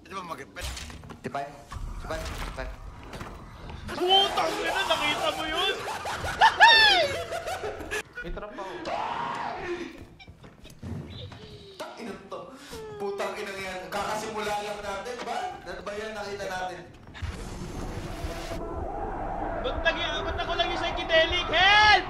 Di ba mag-ipit? Tipay. Putang ina, nakita mo yun? May trap ako. Ina to. Putang inang yan. Kakasimula lang natin, ba? Ano ba yan nakita natin? Ba't ako lagi psychedelic? Help!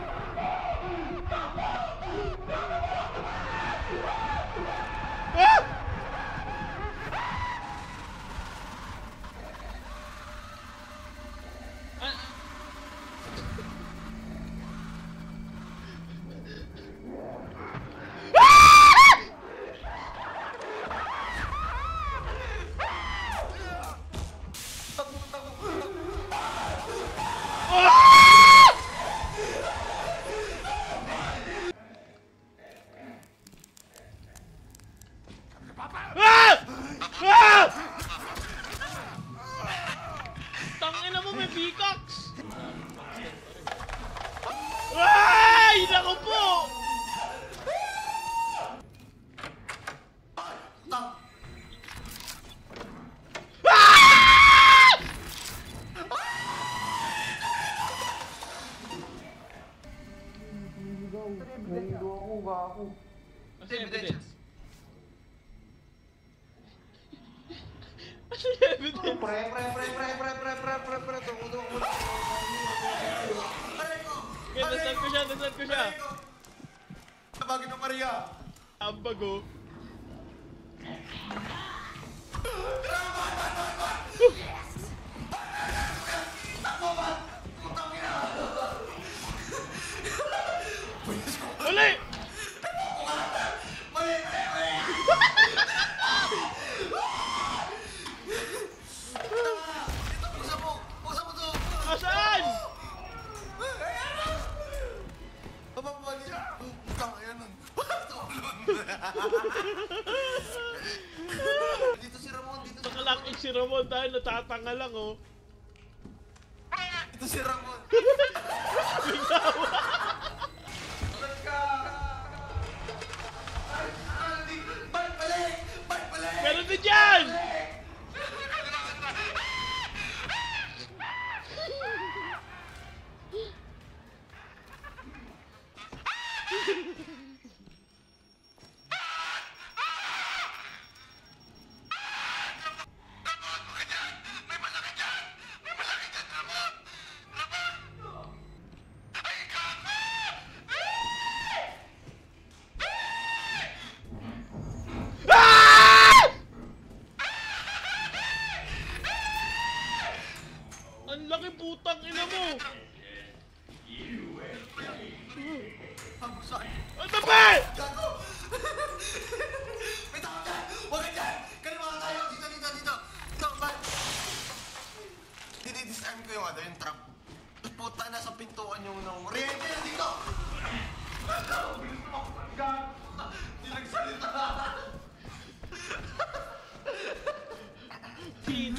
Ah! Tangina mo, may peacocks! Ay! Naku po! Ano yung evidence? Ano yung evidence? Pre. Tungo. Okay, nasaan ko siya? Tabagin mo, Maria! Ang bago. Uli! Asaan? Dito si Ramon, dito si Nakalakit si Ramon dahil natatanga lang, oh. Dito si Ramon. Meron din dyan! Ang laki putang ina mo! Ano ba? Gago! May tao dyan! Huwag ka dyan! Kalimangan tayo! Dito! Dito, man! Didi-disarm ko yung yung trap. Puta, nasa pintuan yung nang... Riente na dito! Gago! Bilis mo! Gago! Hindi nagsalita! Pin.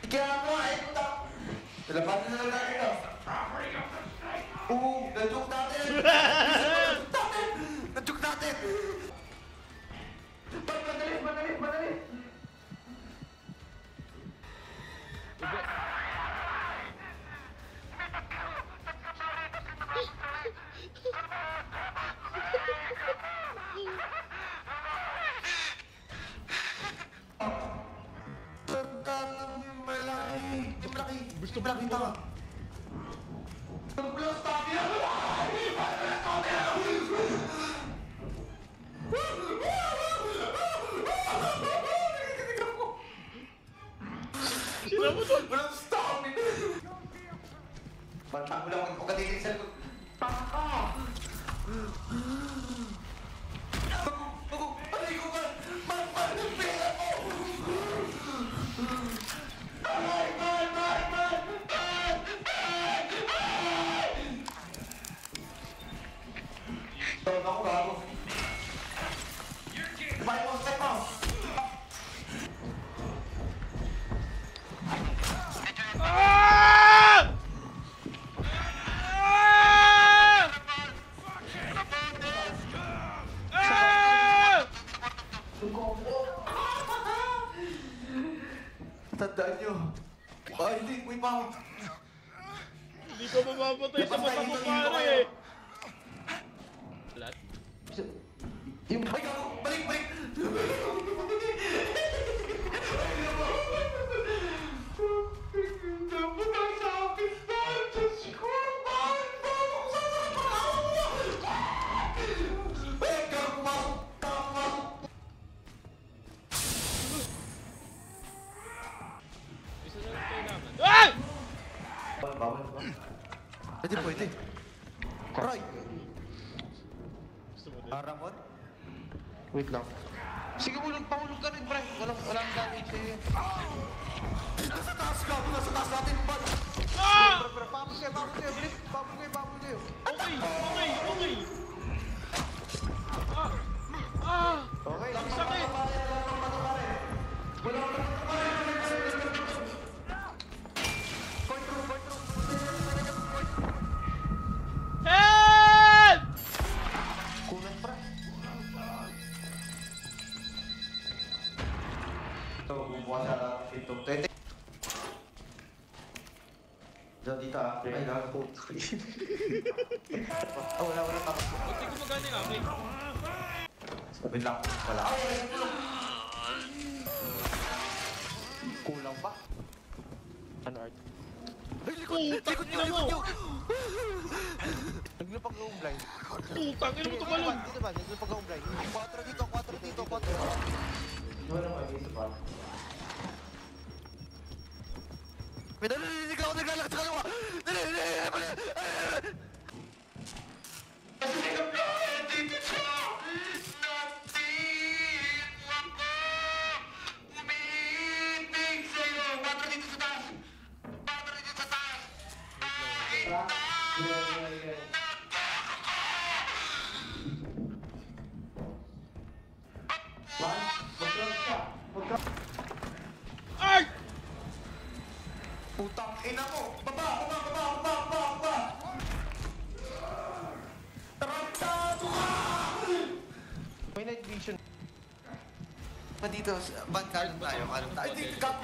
Kaya mo, puta! Nalapatan na lang natin, no? Oo, na-joke natin! Na-joke natin! Madali! Malaki! Gusto Malaki tama! Sino mo to? Walang stop! Pagtago lang ako katitin sa likod. Taka! Aray ko ba? Man! Yung pera mo! Tawag ako gago. Bye mo, step mo! Ah! Ah! Ah! Tandaan nyo. Ay, hindi. May pao. Hindi ka mamamatay sa mata mo, pare eh. Lahat? Yung... Ay, gago! Balik! Balik! Isa na lang kailangan. Ah! Bawal ba? Pwede, pwede. Aray! Gusto mo din? Aramon? Wait lang. Sige, pahulog ka rin, Bray. Walang damage sa'yo yan. Nasa taas ka! Nasa taas natin, bad! Ah! Pabol kayo, bilis! Pabol kayo! Okay, okay, okay. Ah! Ah! Okay, lang. Sakit! Help! Kunan, Bray. Ito, bubukas na natin ito. Tete. Diyan dito ah. Ay, gago. Wala tapos. Huwag di gumagana yung akin. Wait lang. Wala. Kulang pa. Ano art? Putang ina mo! Naglupag yung blind. Putang ina mo tumalon! Dito ba? Naglupag yung blind. 4 dito, 4 dito, 4. Wala naman, isa pa. May nalilinig ako, naglalakad sa kalawa! Ay! Putang ina mo! Baba! Tarantado ka! May night vision. Pa dito, bangkal tayo. Ano tayo? Hindi, cut.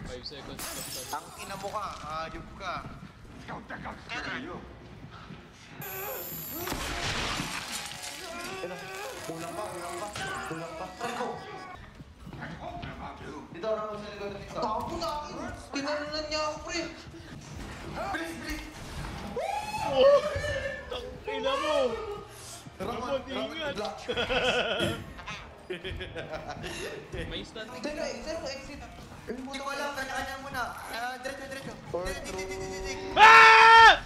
5 seconds left. Ang ina mo ka, ayub ka. Kulang pa. Rico! Dito, Ramon, sa likod ng ito. Tapo na akin! Pinalunan niya ako, pre! Bilis! Oh! Tang ina mo! Ramon, ingat. black. May instant. Sino exit? Hindi ko alam, kanya-kanya muna. Diretso. Dik. Ah!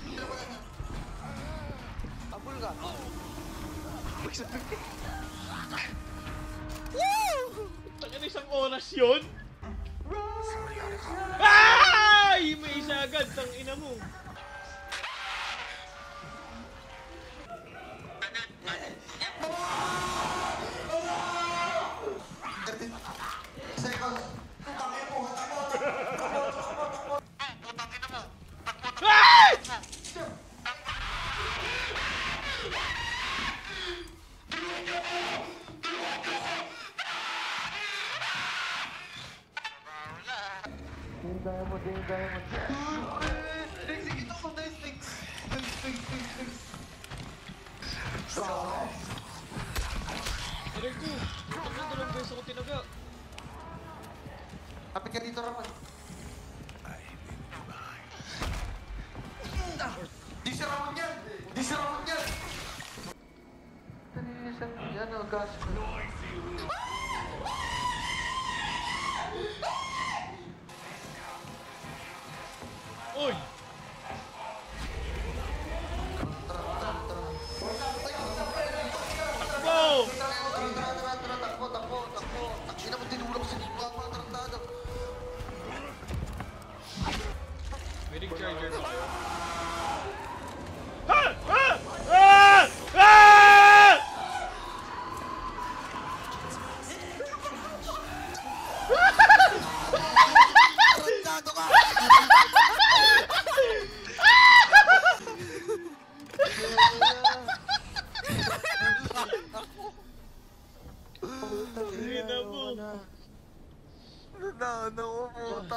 Abul ka. Tangin na isang oras yun? Ay! May isa agad, tang ina mo. Seconds. Ay! Diamond. Execute ako, nice things. Aray ko! Tangin, dalawang beses ako tinaga. Kapit ka dito, Ramon. Di si Ramon yan! Taninisan yan, gas. Uy! Takbo! Takbo. Taksina mo tinulong sa mga tarantado. May rig charger pa kayo. Ha! Ha! Ah! Ah! Ina mo. Ano ko, puta.